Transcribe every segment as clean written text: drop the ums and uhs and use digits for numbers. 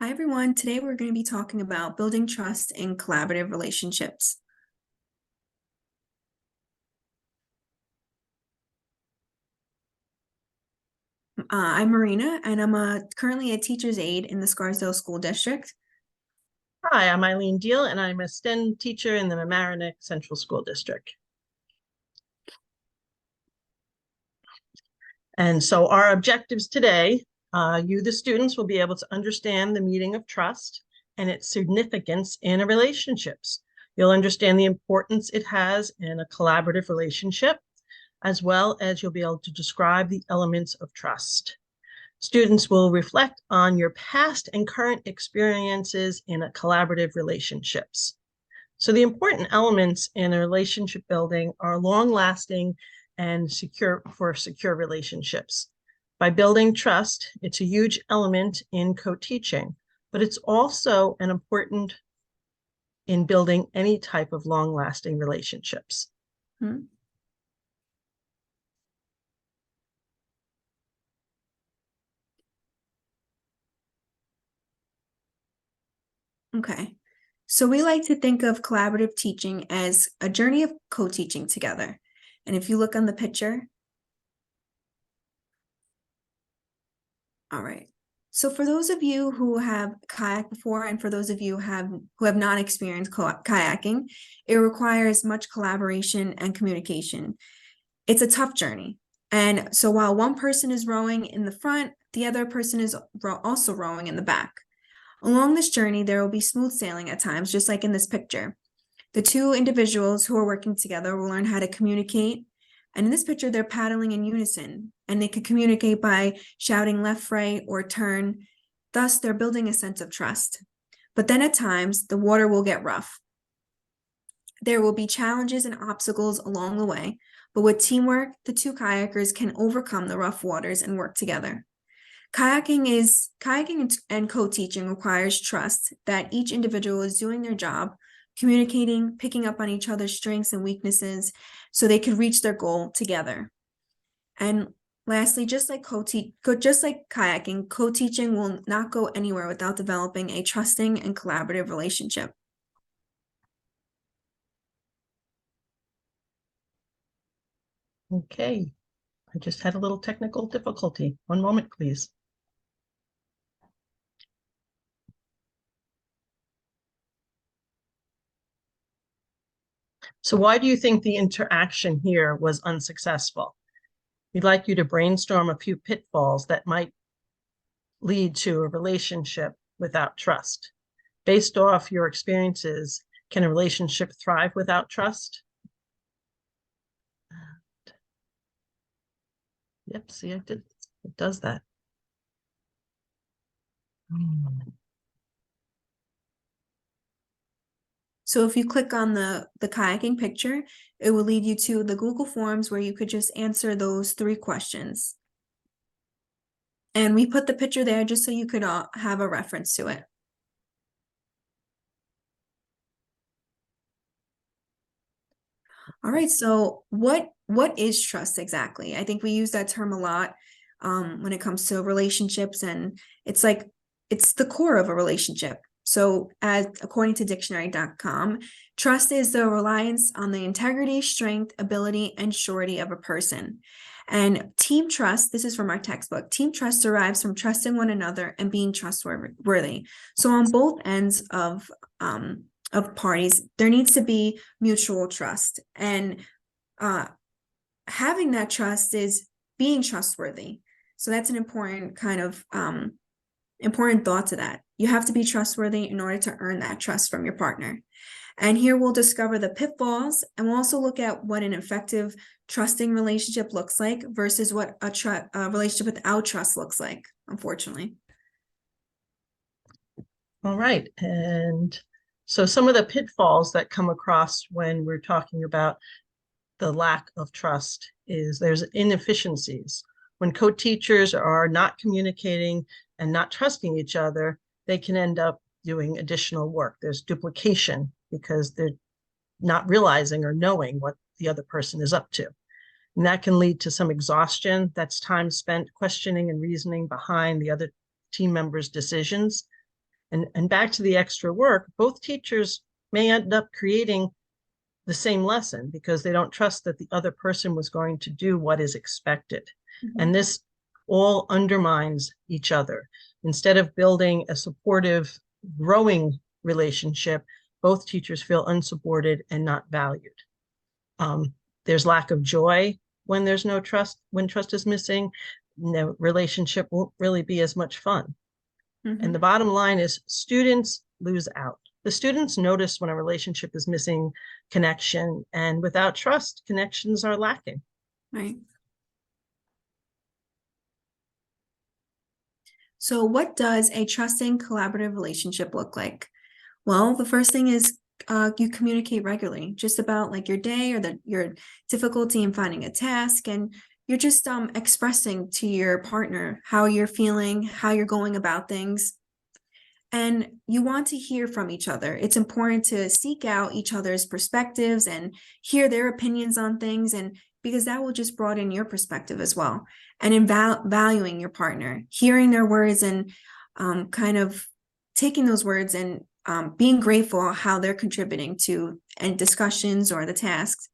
Hi, everyone. Today we're going to be talking about building trust in collaborative relationships. I'm Marina, and I'm currently a teacher's aide in the Scarsdale School District. Hi, I'm Eileen Deal, and I'm a STEM teacher in the Mamaroneck Central School District. And so our objectives today, you, the students, will be able to understand the meaning of trust and its significance in relationships. You'll understand the importance it has in a collaborative relationship, as well as you'll be able to describe the elements of trust. Students will reflect on your past and current experiences in a collaborative relationships. So the important elements in a relationship building are long-lasting and secure relationships. By building trust, it's a huge element in co-teaching, but it's also an important in building any type of long-lasting relationships. Okay. So we like to think of collaborative teaching as a journey of co-teaching together. And if you look on the picture, all right. So for those of you who have kayaked before, and for those of you who have not experienced kayaking, it requires much collaboration and communication. It's a tough journey. And so while one person is rowing in the front, the other person is also rowing in the back. Along this journey, there will be smooth sailing at times, just like in this picture. The two individuals who are working together will learn how to communicate. And in this picture, they're paddling in unison, and they could communicate by shouting left, right, or turn. Thus, they're building a sense of trust. But then at times, the water will get rough. There will be challenges and obstacles along the way, but with teamwork, the two kayakers can overcome the rough waters and work together. Kayaking and co-teaching requires trust that each individual is doing their job, communicating, picking up on each other's strengths and weaknesses so they could reach their goal together. And lastly, just like kayaking, co-teaching will not go anywhere without developing a trusting and collaborative relationship. Okay, I just had a little technical difficulty. One moment, please. So why do you think the interaction here was unsuccessful? We'd like you to brainstorm a few pitfalls that might lead to a relationship without trust. Based off your experiences, can a relationship thrive without trust? Yep, see, I did. It does that. So if you click on the kayaking picture, it will lead you to the Google Forms where you could just answer those 3 questions. And we put the picture there just so you could have a reference to it. All right, so what is trust exactly? I think we use that term a lot when it comes to relationships, and it's the core of a relationship. So according to dictionary.com, trust is the reliance on the integrity, strength, ability, and surety of a person. And team trust, this is from our textbook, team trust derives from trusting one another and being trustworthy. So on both ends of parties, there needs to be mutual trust. And having that trust is being trustworthy. So that's an important kind of important thought to that. You have to be trustworthy in order to earn that trust from your partner. And here we'll discover the pitfalls, and we'll also look at what an effective trusting relationship looks like versus what a relationship without trust looks like, unfortunately. All right. And so some of the pitfalls that come across when we're talking about the lack of trust is there's inefficiencies. When co-teachers are not communicating and not trusting each other, they can end up doing additional work. There's duplication because they're not realizing or knowing what the other person is up to. And that can lead to some exhaustion. That's time spent questioning and reasoning behind the other team members' decisions. And back to the extra work, both teachers may end up creating the same lesson because they don't trust that the other person was going to do what is expected. And this all undermines each other. Instead of building a supportive, growing relationship, both teachers feel unsupported and not valued. There's lack of joy when there's no trust. When trust is missing, the relationship won't really be as much fun. And the bottom line is students lose out. The students notice when a relationship is missing connection, and without trust, connections are lacking. Right. So what does a trusting, collaborative relationship look like? Well, the first thing is you communicate regularly, just about like your day or your difficulty in finding a task, and you're just expressing to your partner how you're feeling, how you're going about things. And you want to hear from each other. It's important to seek out each other's perspectives and hear their opinions on things, and because that will just broaden your perspective as well. And in valuing your partner, hearing their words, and kind of taking those words and being grateful how they're contributing to and discussions or the tasks.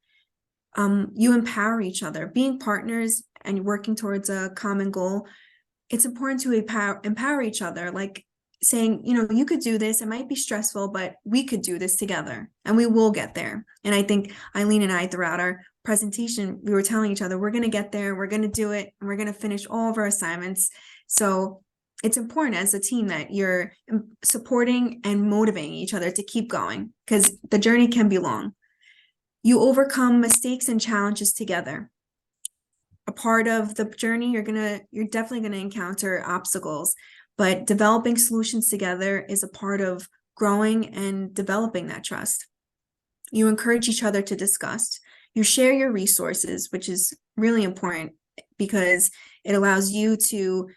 You empower each other. Being partners and working towards a common goal, it's important to empower each other, like saying, you know, you could do this. It might be stressful, but we could do this together and we will get there. And I think Eileen and I, throughout our presentation, we were telling each other, we're going to get there, we're going to do it, and we're going to finish all of our assignments. So it's important as a team that you're supporting and motivating each other to keep going, because the journey can be long. You overcome mistakes and challenges together. A part of the journey, you're definitely going to encounter obstacles, but developing solutions together is a part of growing and developing that trust. You encourage each other to discuss. You share your resources, which is really important because it allows you to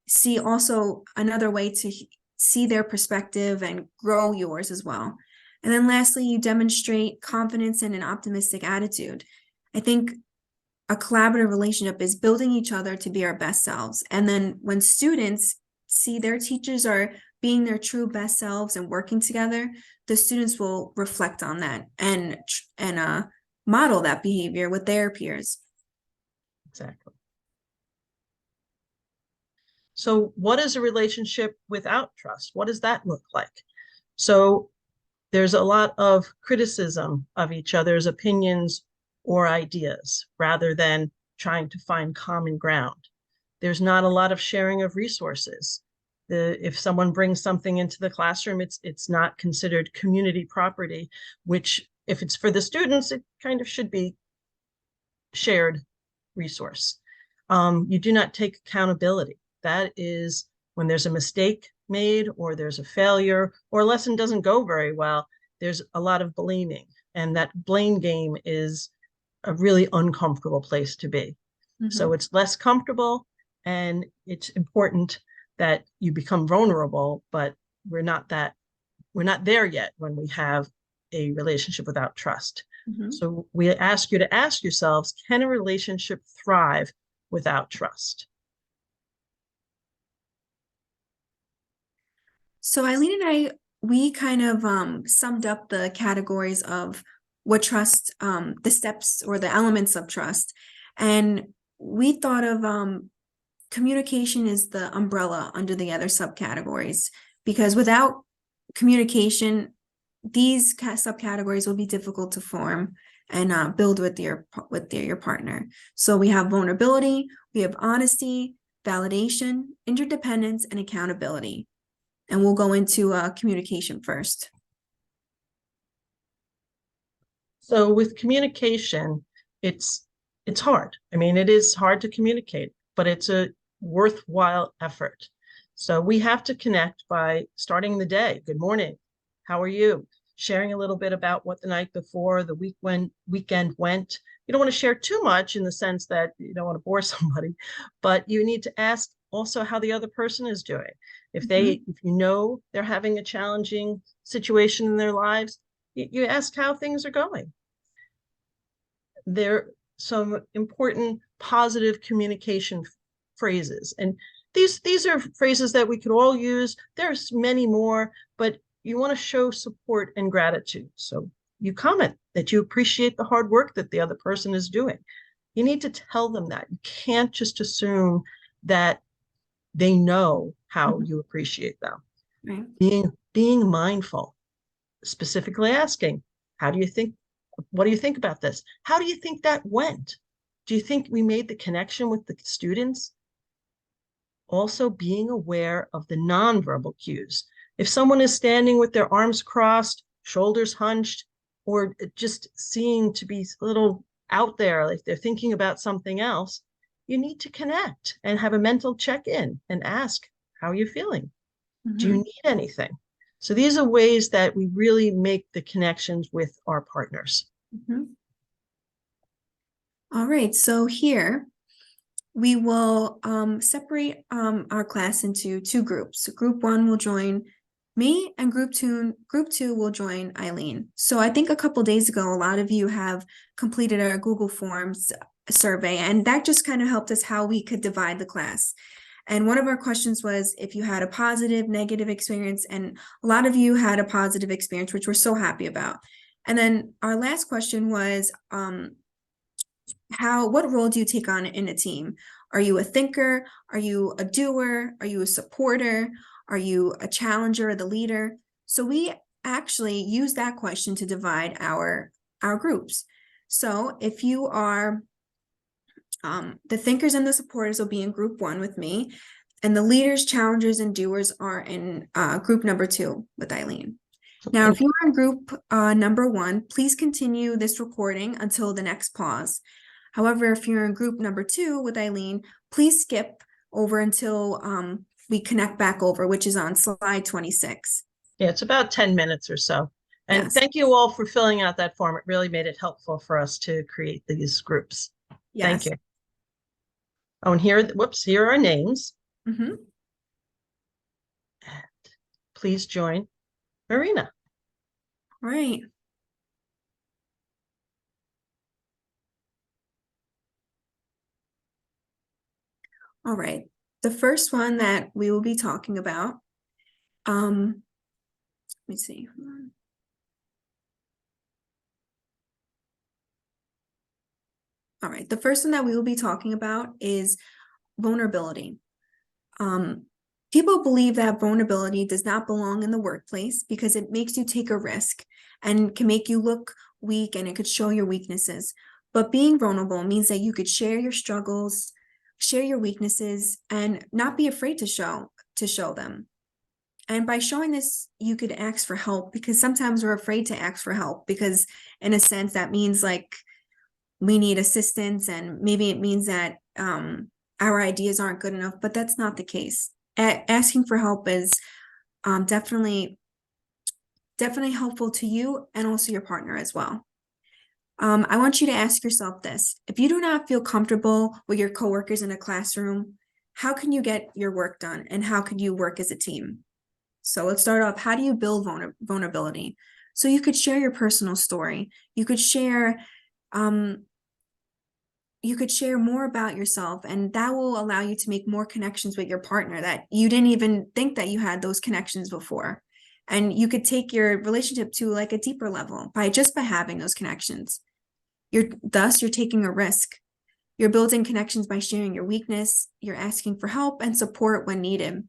see also another way to see their perspective and grow yours as well. And then lastly, you demonstrate confidence and an optimistic attitude. I think a collaborative relationship is building each other to be our best selves. And then when students see their teachers are being their true best selves and working together, the students will reflect on that and model that behavior with their peers. Exactly. So what is a relationship without trust? What does that look like? So there's a lot of criticism of each other's opinions or ideas rather than trying to find common ground. There's not a lot of sharing of resources. If someone brings something into the classroom, it's not considered community property, which if it's for the students, it kind of should be shared resource. You do not take accountability. That is when there's a mistake made or there's a failure or a lesson doesn't go very well, there's a lot of blaming. And that blame game is a really uncomfortable place to be. So it's less comfortable, and it's important that you become vulnerable, but we're not there yet when we have a relationship without trust. So we ask you to ask yourselves, can a relationship thrive without trust? So Eileen and I, we kind of summed up the categories of what trust, the steps or the elements of trust. And we thought of communication is the umbrella under the other subcategories, because without communication, these subcategories will be difficult to form and build with your partner. So we have vulnerability, we have honesty, validation, interdependence, and accountability. And we'll go into communication first. So with communication, it's hard. I mean, it is hard to communicate, but it's a worthwhile effort. So we have to connect by starting the day. Good morning. How are you? Sharing a little bit about what the night before, the weekend went. You don't want to share too much in the sense that you don't want to bore somebody, but you need to ask also how the other person is doing. If you know they're having a challenging situation in their lives, you ask how things are going. There are some important positive communication phrases, and these are phrases that we could all use. There's many more, but you want to show support and gratitude. So you comment that you appreciate the hard work that the other person is doing. You need to tell them that. You can't just assume that they know how you appreciate them. Right. Being mindful, specifically asking, how do you think, what do you think about this? How do you think that went? Do you think we made the connection with the students? Also being aware of the nonverbal cues. If someone is standing with their arms crossed, shoulders hunched, or just seem to be a little out there, if they're thinking about something else, you need to connect and have a mental check-in and ask, how are you feeling? Do you need anything? So these are ways that we really make the connections with our partners. All right, so here we will separate our class into two groups. Group one will join me, and group two will join Eileen. So I think a couple days ago, a lot of you have completed our Google Forms survey, and that just kind of helped us how we could divide the class. And one of our questions was if you had a positive, negative experience, and a lot of you had a positive experience, which we're so happy about. And then our last question was, what role do you take on in a team? Are you a thinker? Are you a doer? Are you a supporter? Are you a challenger or the leader? So we actually use that question to divide our groups. So if you are the thinkers and the supporters will be in group one with me, and the leaders, challengers, and doers are in group number two with Eileen. Now, if you're in group number one, please continue this recording until the next pause. However, if you're in group number two with Eileen, please skip over until we connect back over, which is on slide 26. Yeah, it's about 10 minutes or so. And Yes. Thank you all for filling out that form. It really made it helpful for us to create these groups. Yes. Thank you. Oh, and here, whoops, here are our names. And please join Marina. Right. All right. The first one that we will be talking about, let me see. All right. The first one that we will be talking about is vulnerability. People believe that vulnerability does not belong in the workplace because it makes you take a risk and can make you look weak, and it could show your weaknesses. But being vulnerable means that you could share your struggles, share your weaknesses, and not be afraid to show them. And by showing this, you could ask for help, because sometimes we're afraid to ask for help because in a sense that means like we need assistance, and maybe it means that our ideas aren't good enough, but that's not the case. Asking for help is definitely helpful to you and also your partner as well. I want you to ask yourself this: if you do not feel comfortable with your coworkers in a classroom, how can you get your work done, and how can you work as a team? So let's start off. How do you build vulnerability? So you could share your personal story. You could share more about yourself, and that will allow you to make more connections with your partner that you didn't even think that you had those connections before. And you could take your relationship to like a deeper level by having those connections. You're taking a risk. You're building connections by sharing your weakness. You're asking for help and support when needed.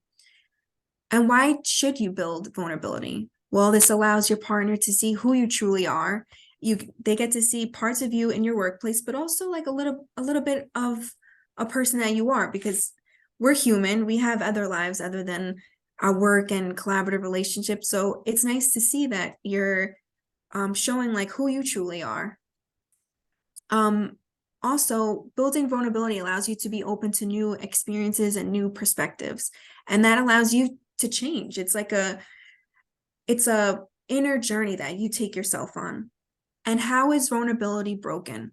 And why should you build vulnerability? Well, this allows your partner to see who you truly are. They get to see parts of you in your workplace, but also like a little bit of a person that you are, because we're human. We have other lives other than our work and collaborative relationships. So it's nice to see that you're showing like who you truly are. Also, building vulnerability allows you to be open to new experiences and new perspectives, and that allows you to change. It's a inner journey that you take yourself on. And how is vulnerability broken?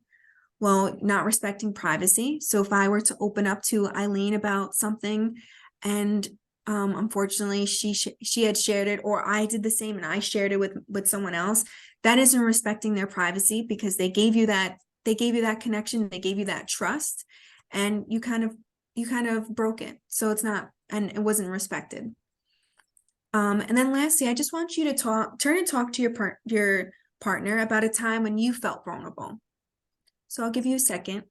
Well, not respecting privacy. So if I were to open up to Eileen about something, and unfortunately she had shared it, or I did the same and I shared it with someone else, that isn't respecting their privacy, because they gave you that connection, they gave you that trust, and you kind of you kind of broke it. So it's not, and it wasn't respected. And then lastly, I just want you to turn and talk to your partner about a time when you felt vulnerable. So I'll give you a second.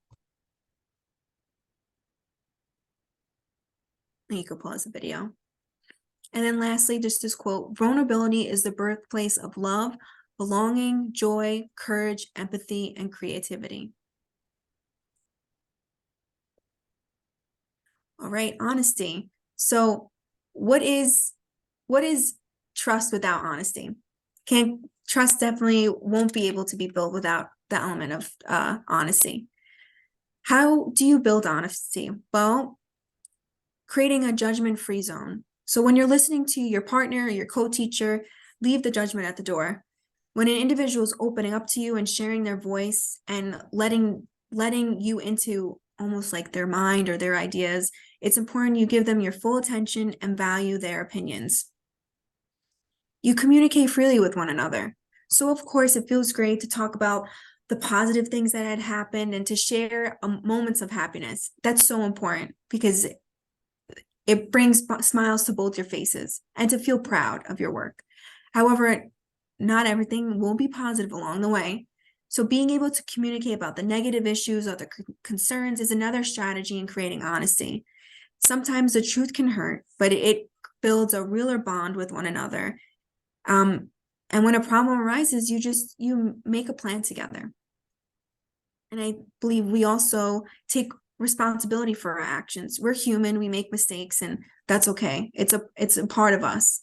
And you can pause the video. And then lastly, just this quote: vulnerability is the birthplace of love, belonging, joy, courage, empathy, and creativity. All right, honesty. So what is trust without honesty? Trust definitely won't be able to be built without the element of honesty. How do you build honesty? Well, creating a judgment-free zone. So when you're listening to your partner or your co-teacher, leave the judgment at the door. When an individual is opening up to you and sharing their voice and letting you into almost like their mind or their ideas, it's important you give them your full attention and value their opinions. You communicate freely with one another. So of course, it feels great to talk about the positive things that had happened and to share moments of happiness. That's so important because it brings smiles to both your faces and to feel proud of your work. However, not everything will be positive along the way. So being able to communicate about the negative issues or the concerns is another strategy in creating honesty. Sometimes the truth can hurt, but it builds a realer bond with one another. And when a problem arises, you make a plan together. And I believe we also take responsibility for our actions. We're human, we make mistakes, and that's okay. It's a part of us.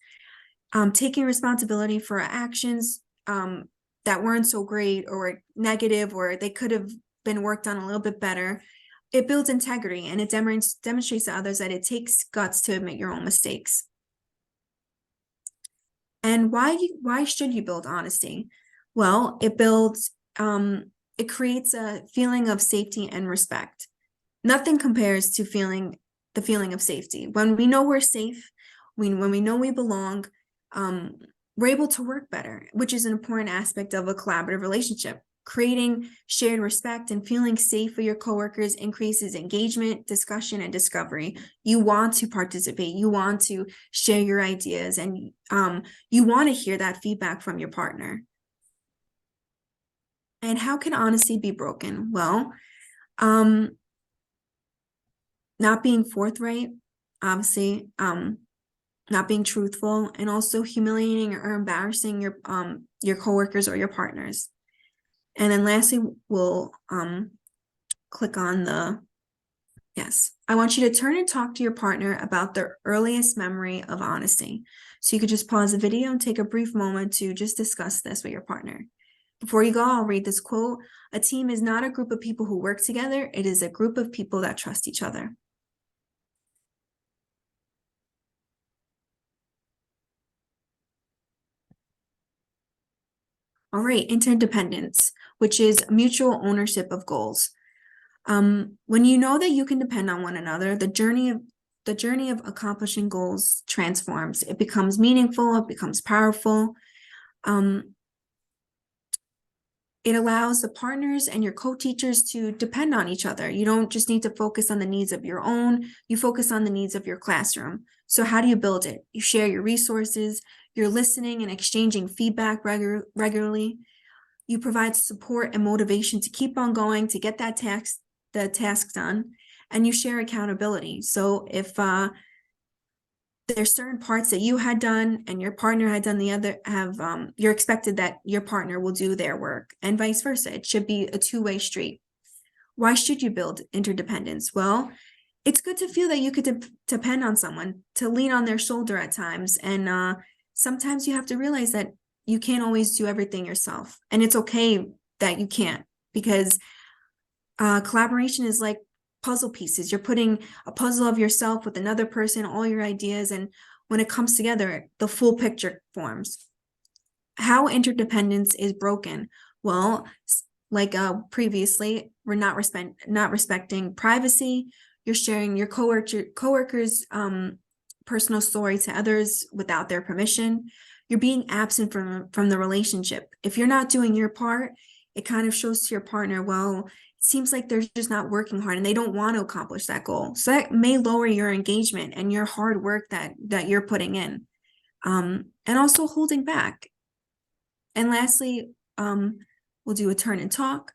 Taking responsibility for our actions that weren't so great or negative, or they could have been worked on a little bit better, it builds integrity and it demonstrates to others that it takes guts to admit your own mistakes. And why should you build honesty? Well, it creates a feeling of safety and respect. Nothing compares to the feeling of safety. When we know we're safe, when we know we belong, we're able to work better, which is an important aspect of a collaborative relationship. Creating shared respect and feeling safe for your coworkers increases engagement, discussion, and discovery. You want to participate, you want to share your ideas, and you want to hear that feedback from your partner. And how can honesty be broken? Well, not being forthright, obviously, not being truthful, and also humiliating or embarrassing your coworkers or your partners. And then lastly, we'll click on yes. I want you to turn and talk to your partner about their earliest memory of honesty. So you could just pause the video and take a brief moment to just discuss this with your partner. Before you go, I'll read this quote: "A team is not a group of people who work together. It is a group of people that trust each other." All right, interdependence, which is mutual ownership of goals. When you know that you can depend on one another, the journey of accomplishing goals transforms. It becomes meaningful, it becomes powerful. It allows the partners and your co-teachers to depend on each other. You don't just need to focus on the needs of your own, you focus on the needs of your classroom. So how do you build it? You share your resources, you're listening and exchanging feedback regularly. You provide support and motivation to keep on going, to get the task done, and you share accountability. So if there's certain parts that you had done and your partner had done the other, you're expected that your partner will do their work, and vice versa. It should be a two-way street. Why should you build interdependence? Well, it's good to feel that you could depend on someone, to lean on their shoulder at times. And sometimes you have to realize that you can't always do everything yourself. And it's okay that you can't, because collaboration is like puzzle pieces. You're putting a puzzle of yourself with another person, all your ideas, and when it comes together, the full picture forms. How interdependence is broken? Well, like previously, we're not respecting privacy. You're sharing your coworkers' personal story to others without their permission. You're being absent from the relationship. If you're not doing your part, it kind of shows to your partner, well, seems like they're just not working hard and they don't want to accomplish that goal. So that may lower your engagement and your hard work that you're putting in. And also holding back. And lastly, we'll do a turn and talk.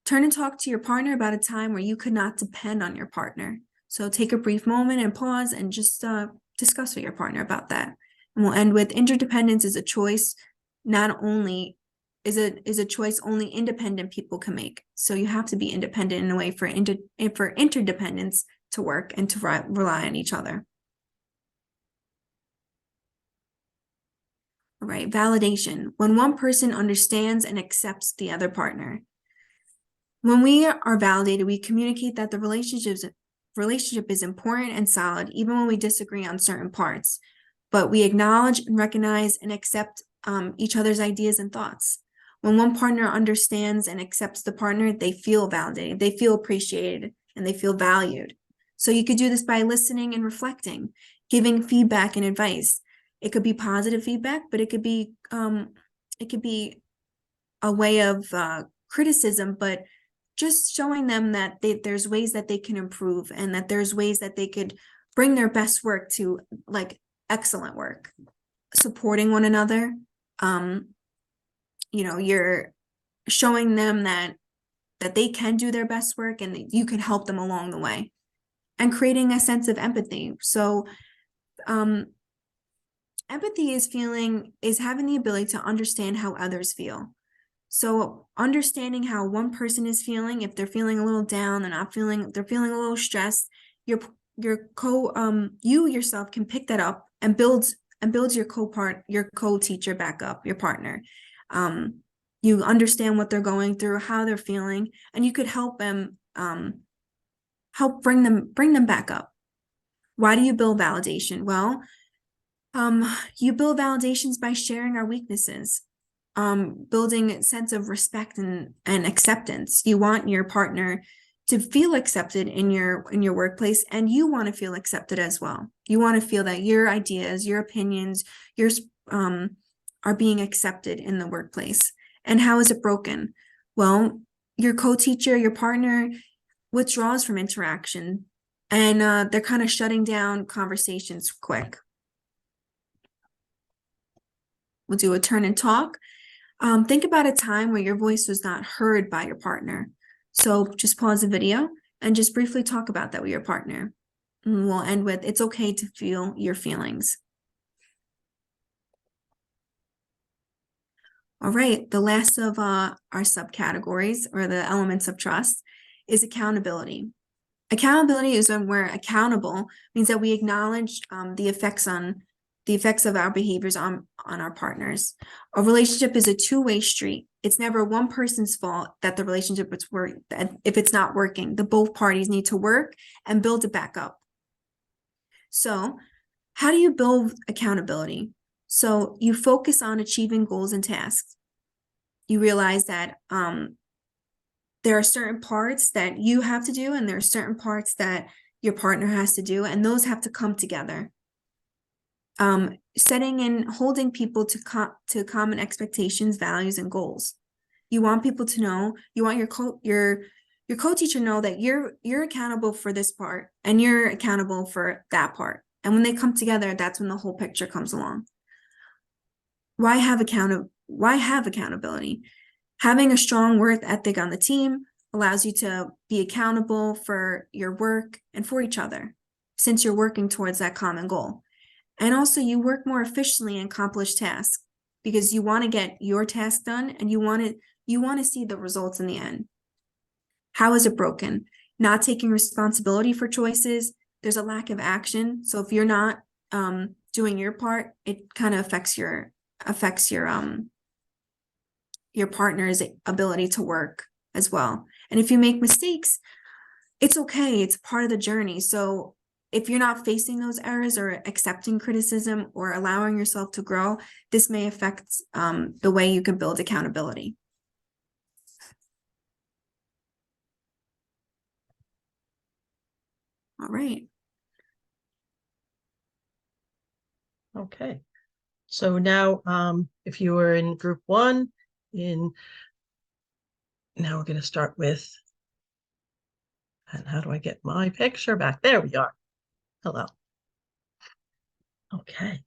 Turn and talk to your partner about a time where you could not depend on your partner. So take a brief moment and pause and just discuss with your partner about that. And we'll end with interdependence is a choice, not only is a choice only independent people can make. So you have to be independent in a way for interdependence to work and to rely on each other. All right, validation. When one person understands and accepts the other partner. When we are validated, we communicate that the relationship is important and solid, even when we disagree on certain parts. But we acknowledge and recognize and accept each other's ideas and thoughts. When one partner understands and accepts the partner, they feel validated, they feel appreciated, and they feel valued. So you could do this by listening and reflecting, giving feedback and advice. It could be positive feedback, but it could be a way of criticism, but just showing them that there's ways that they can improve and that there's ways that they could bring their best work to like excellent work. Supporting one another. You're showing them that they can do their best work and that you can help them along the way. And creating a sense of empathy. So empathy is having the ability to understand how others feel. So understanding how one person is feeling, if they're feeling a little down, they're feeling a little stressed, you yourself can pick that up and build your co-teacher back up, your partner. You understand what they're going through, how they're feeling, and you could help them bring them back up. Why do you build validation? Well, you build validations by sharing our weaknesses. Building a sense of respect and acceptance. You want your partner to feel accepted in your workplace, and you want to feel accepted as well. You want to feel that your ideas, your opinions, are being accepted in the workplace. And how is it broken? Well, your co-teacher, your partner withdraws from interaction, and they're kind of shutting down conversations quick. We'll do a turn and talk. Think about a time where your voice was not heard by your partner. So just pause the video and just briefly talk about that with your partner. And we'll end with, it's okay to feel your feelings. All right, the last of our subcategories or the elements of trust is accountability. Accountability is when we're accountable, means that we acknowledge the effects of our behaviors on our partners. A relationship is a two-way street. It's never one person's fault that the relationship is if it's not working. The both parties need to work and build it back up. So how do you build accountability? So you focus on achieving goals and tasks. You realize that there are certain parts that you have to do and there are certain parts that your partner has to do, and those have to come together. Setting and holding people to common expectations, values, and goals. You want people to know, you want your co-teacher know that you're accountable for this part and you're accountable for that part. And when they come together, that's when the whole picture comes along. Why have accountability? Having a strong work ethic on the team allows you to be accountable for your work and for each other, since you're working towards that common goal. And also you work more efficiently and accomplish tasks because you want to get your task done and you want to see the results in the end. How is it broken? Not taking responsibility for choices. There's a lack of action. So if you're not doing your part, it kind of affects your partner's ability to work as well. And if you make mistakes, it's okay. It's part of the journey. So if you're not facing those errors or accepting criticism or allowing yourself to grow, this may affect the way you can build accountability. All right. Okay. So now, if you were in group 1, in Now we're going to start with, and how do I get my picture back? There we are. Hello. Okay.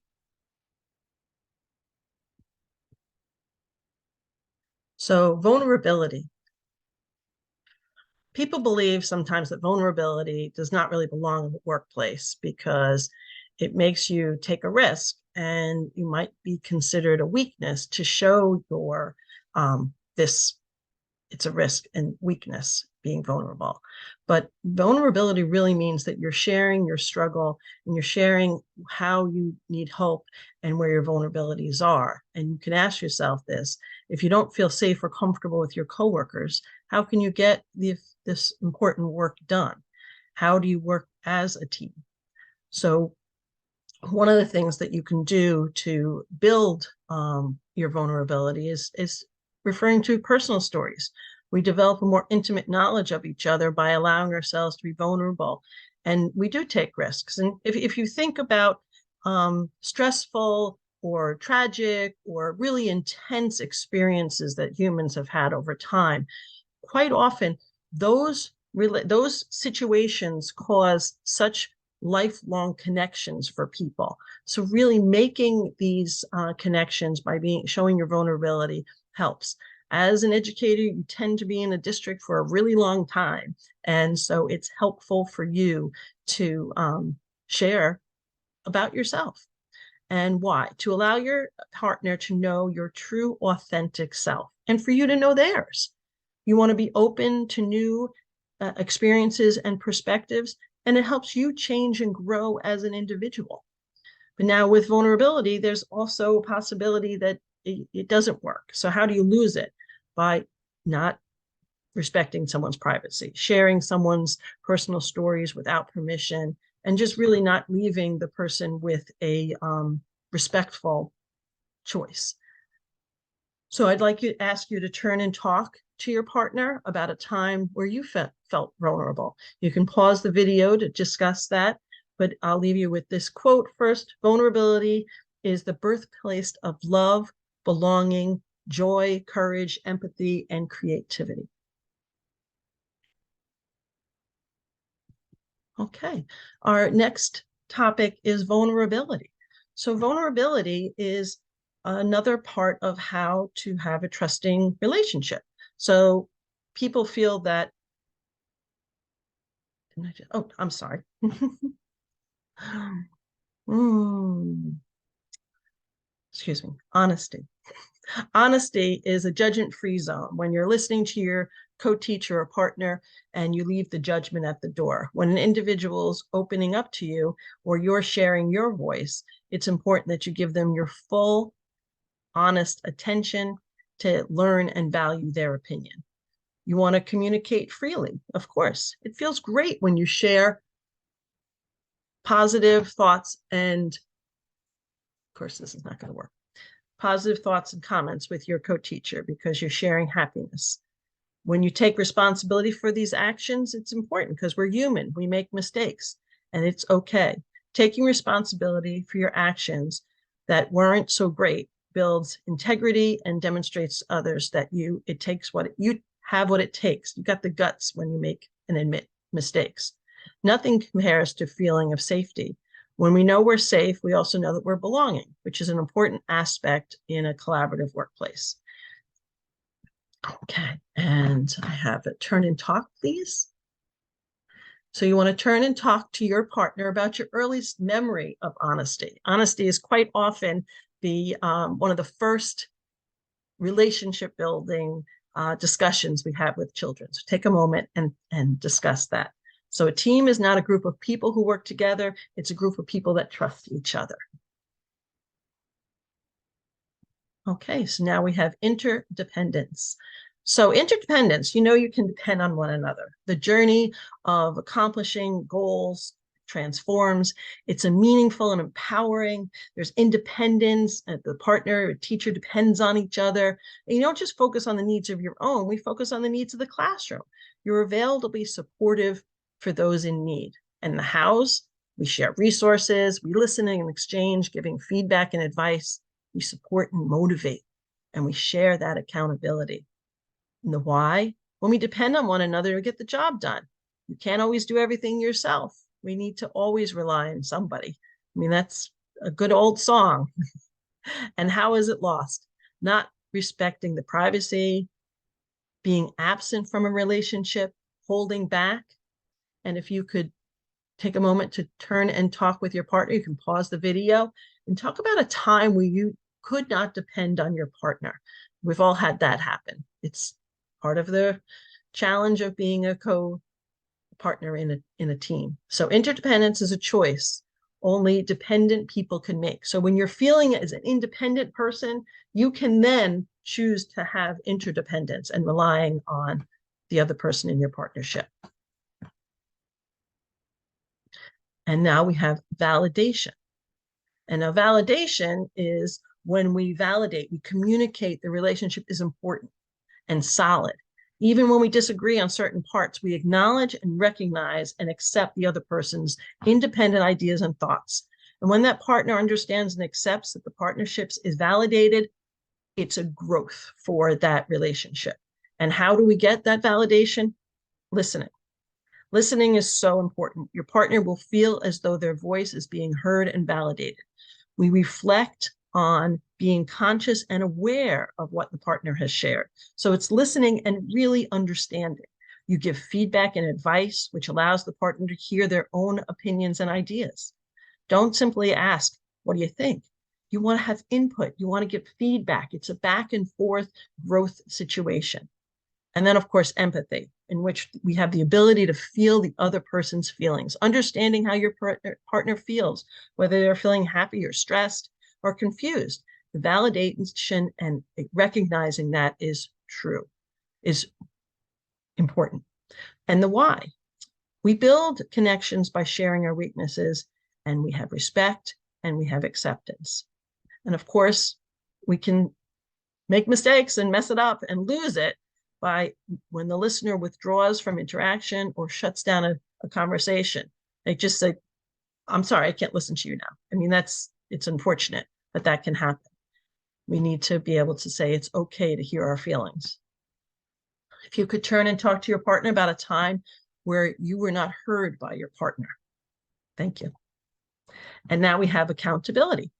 So vulnerability. People believe sometimes that vulnerability does not really belong in the workplace because it makes you take a risk and you might be considered a weakness to show your this it's a risk and weakness being vulnerable. But vulnerability really means that you're sharing your struggle and you're sharing how you need help and where your vulnerabilities are. And you can ask yourself this: if you don't feel safe or comfortable with your coworkers, how can you get this important work done? How do you work as a team? So one of the things that you can do to build your vulnerability is referring to personal stories. We develop a more intimate knowledge of each other by allowing ourselves to be vulnerable. And we do take risks. And if you think about stressful or tragic or really intense experiences that humans have had over time, quite often those situations cause such lifelong connections for people. So really making these connections by showing your vulnerability helps. As an educator, you tend to be in a district for a really long time. And so it's helpful for you to share about yourself. And why? To allow your partner to know your true, authentic self and for you to know theirs. You want to be open to new experiences and perspectives, and it helps you change and grow as an individual. But now with vulnerability, there's also a possibility that it doesn't work. So how do you lose it? By not respecting someone's privacy, sharing someone's personal stories without permission, and just really not leaving the person with a respectful choice. So I'd like to ask you to turn and talk to your partner about a time where you felt vulnerable. You can pause the video to discuss that, but I'll leave you with this quote first. Vulnerability is the birthplace of love, belonging, joy, courage, empathy, and creativity. Okay, our next topic is vulnerability. So vulnerability is another part of how to have a trusting relationship. So people feel that, oh, I'm sorry. Excuse me, honesty. Honesty is a judgment-free zone when you're listening to your co-teacher or partner and you leave the judgment at the door. When an individual's opening up to you or you're sharing your voice, it's important that you give them your full, honest attention to learn and value their opinion. You want to communicate freely, of course. It feels great when you share positive thoughts and, of course, this is not going to work. Positive thoughts and comments with your co-teacher because you're sharing happiness. When you take responsibility for these actions, it's important because we're human. We make mistakes and it's okay. Taking responsibility for your actions that weren't so great builds integrity and demonstrates to others that you have what it takes. You got the guts when you make and admit mistakes. Nothing compares to feeling of safety. When we know we're safe, we also know that we're belonging, which is an important aspect in a collaborative workplace. Okay, and I have a turn and talk, please. So you want to turn and talk to your partner about your earliest memory of honesty. Honesty is quite often one of the first relationship building discussions we have with children. So take a moment and discuss that. So a team is not a group of people who work together. It's a group of people that trust each other. Okay, so now we have interdependence. So interdependence, you can depend on one another. The journey of accomplishing goals transforms. It's a meaningful and empowering. There's independence. The partner, teacher depends on each other. And you don't just focus on the needs of your own. We focus on the needs of the classroom. You're available to be supportive for those in need. And the hows, we share resources, we listen and exchange, giving feedback and advice. We support and motivate, and we share that accountability. And the why, When we depend on one another to get the job done, you can't always do everything yourself. We need to always rely on somebody. I mean, that's a good old song. And how is it lost? Not respecting the privacy, being absent from a relationship, holding back. And if you could take a moment to turn and talk with your partner, you can pause the video and talk about a time where you could not depend on your partner. We've all had that happen. It's part of the challenge of being a co-partner in a team. So interdependence is a choice only dependent people can make. So when you're feeling as an independent person, you can then choose to have interdependence and relying on the other person in your partnership. And now we have validation. And now validation is when we validate, we communicate the relationship is important and solid. Even when we disagree on certain parts, we acknowledge and recognize and accept the other person's independent ideas and thoughts. And when that partner understands and accepts that the partnership is validated, it's a growth for that relationship. And how do we get that validation? Listening. Listening is so important. Your partner will feel as though their voice is being heard and validated. We reflect on being conscious and aware of what the partner has shared. So it's listening and really understanding. You give feedback and advice, which allows the partner to hear their own opinions and ideas. Don't simply ask, what do you think? You want to have input. You want to give feedback. It's a back and forth growth situation. And then, of course, empathy, in which we have the ability to feel the other person's feelings, understanding how your partner feels, whether they're feeling happy or stressed or confused. The validation and recognizing that is true, is important. And the why. We build connections by sharing our weaknesses, and we have respect and we have acceptance. And of course, we can make mistakes and mess it up and lose it by when the listener withdraws from interaction or shuts down a conversation. They just say, I'm sorry, I can't listen to you now. I mean, it's unfortunate, but that can happen. We need to be able to say it's okay to hear our feelings. If you could turn and talk to your partner about a time where you were not heard by your partner. Thank you. And now we have accountability.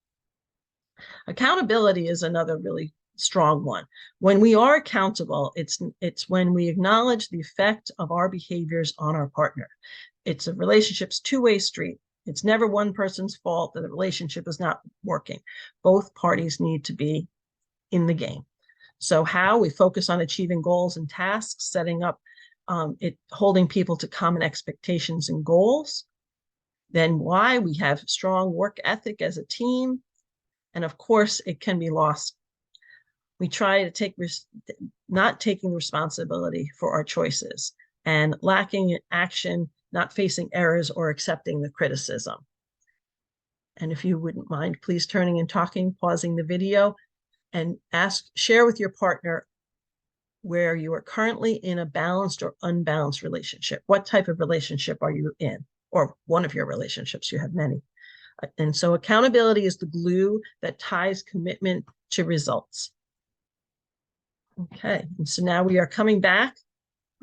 Accountability is another really strong one. When we are accountable, it's when we acknowledge the effect of our behaviors on our partner. It's a relationship's two-way street. It's never one person's fault that the relationship is not working. Both parties need to be in the game. So how we focus on achieving goals and tasks, setting up holding people to common expectations and goals. Then why we have strong work ethic as a team. And of course, it can be lost. We try to take not taking responsibility for our choices and lacking action, not facing errors or accepting the criticism. And if you wouldn't mind, please turning and talking, pausing the video, and share with your partner where you are currently in a balanced or unbalanced relationship. What type of relationship are you in? Or one of your relationships, you have many. And so accountability is the glue that ties commitment to results. Okay, and so now we are coming back.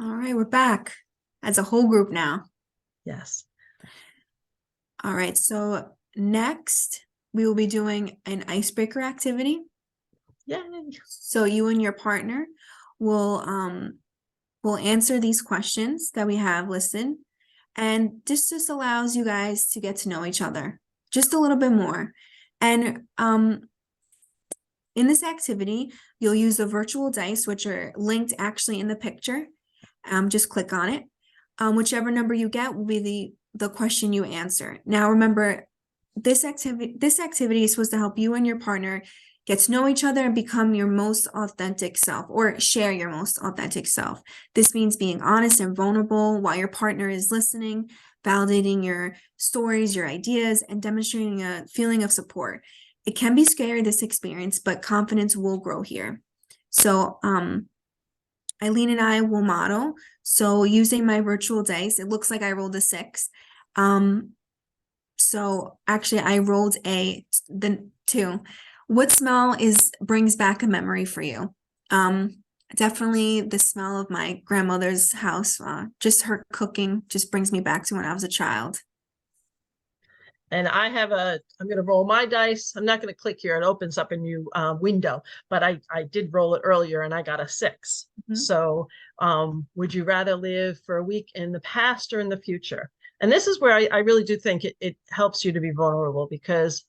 All right, we're back as a whole group now. Yes. All right, so next we will be doing an icebreaker activity. Yay. So you and your partner will answer these questions that we have listed. And this just allows you guys to get to know each other just a little bit more. And in this activity, you'll use the virtual dice, which are linked actually in the picture. Just click on it. Whichever number you get will be the question you answer. Now, remember, this activity is supposed to help you and your partner get to know each other and become your most authentic self, or share your most authentic self. This means being honest and vulnerable while your partner is listening, validating your stories, your ideas, and demonstrating a feeling of support. It can be scary, this experience, but confidence will grow here. So Eileen and I will model. So using my virtual dice, it looks like I rolled a 6. So actually I rolled the 2. What smell brings back a memory for you? Definitely the smell of my grandmother's house, just her cooking just brings me back to when I was a child. And I have I'm going to roll my dice. I'm not going to click here. It opens up a new window, but I did roll it earlier and I got a 6. Mhm. So would you rather live for a week in the past or in the future? And this is where I really do think it helps you to be vulnerable, because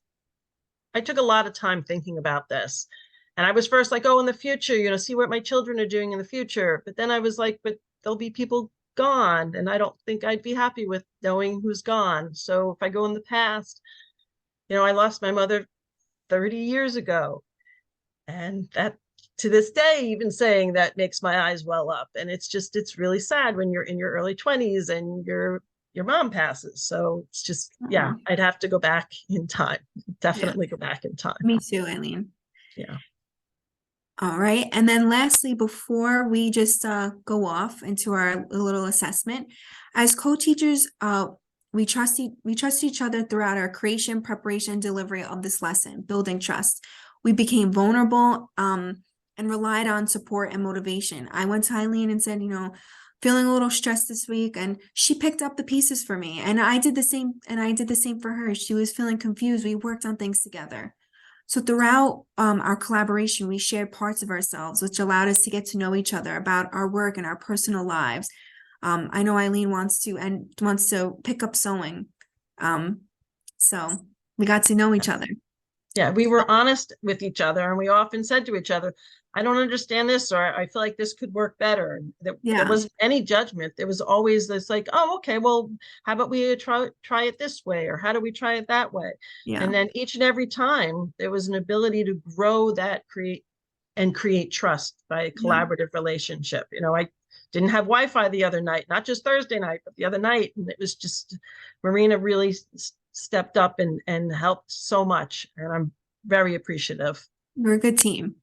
I took a lot of time thinking about this. And I was first like, oh, in the future, see what my children are doing in the future. But then I was like, but there'll be people gone, and I don't think I'd be happy with knowing who's gone. So if I go in the past, I lost my mother 30 years ago. And that, to this day, even saying that makes my eyes well up. And it's really sad when you're in your early 20s and your mom passes. So it's just, yeah, Oh, I'd have to go back in time. yeah, Definitely go back in time. me too, Eileen. Yeah. All right. And then lastly, before we just go off into our little assessment, as co-teachers, we trust each other throughout our creation, preparation, and delivery of this lesson, building trust. We became vulnerable and relied on support and motivation. I went to Eileen and said, feeling a little stressed this week, and she picked up the pieces for me. And I did the same for her. She was feeling confused. We worked on things together. So throughout our collaboration, we shared parts of ourselves, which allowed us to get to know each other about our work and our personal lives. I know Eileen wants to pick up sewing. So we got to know each other. Yeah, we were honest with each other, and we often said to each other, I don't understand this, or I feel like this could work better. And there Yeah, wasn't any judgment. There was always this like, oh, okay, well, how about we try it this way, or how do we try it that way? yeah, And then each and every time there was an ability to grow that, create trust by a yeah. collaborative relationship. I didn't have Wi-Fi the other night, not just Thursday night, but the other night. And it was just, Marina really stepped up and helped so much. And I'm very appreciative. We're a good team.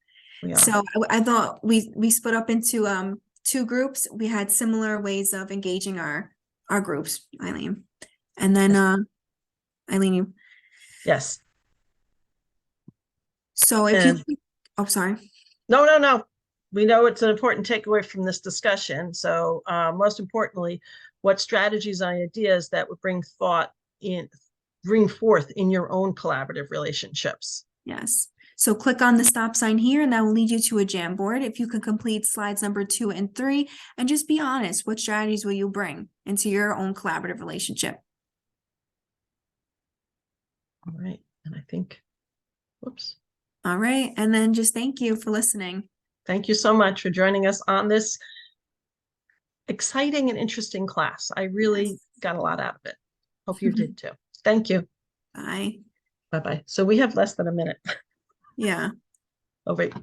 We are. So I thought we split up into two groups. We had similar ways of engaging our groups, Eileen. And then Eileen, you. Yes. So if And you, oh, sorry. no. We know it's an important takeaway from this discussion. So most importantly, what strategies and ideas that would bring forth in your own collaborative relationships. Yes. So click on the stop sign here, and that will lead you to a Jamboard. If you can complete slides number 2 and 3, and just be honest, what strategies will you bring into your own collaborative relationship? All right. And I think, whoops. All right. And then just thank you for listening. Thank you so much for joining us on this exciting and interesting class. I really got a lot out of it. Hope you did too. Thank you. Bye. Bye-bye. So we have less than a minute. Yeah. Oh, wait.